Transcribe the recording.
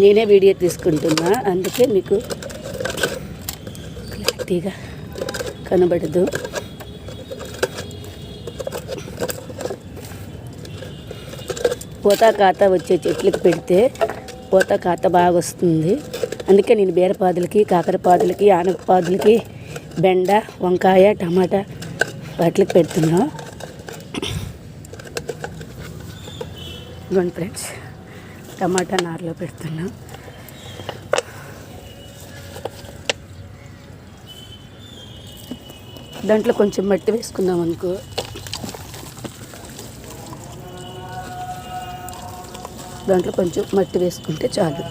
నేనే వీడియో తీసుకుంటున్నా, అందుకే మీకు క్లారిటీగా కనబడదు. పూత కాత వచ్చే చెట్లకు పెడితే పూత కాత బాగా వస్తుంది. అందుకే నేను బీరపాదులకి, కాకరపాదులకి, ఆనపపాదులకి, బెండ, వంకాయ, టమాటా వాటికి పెడుతున్నా. ఇదిగోండి ఫ్రెండ్స్, టమాటా నారులో పెడుతున్నా. దాంట్లో కొంచెం మట్టి వేసుకుందాం అనుకో. దాంట్లో కొంచెం మట్టి వేసుకుంటే చాలు.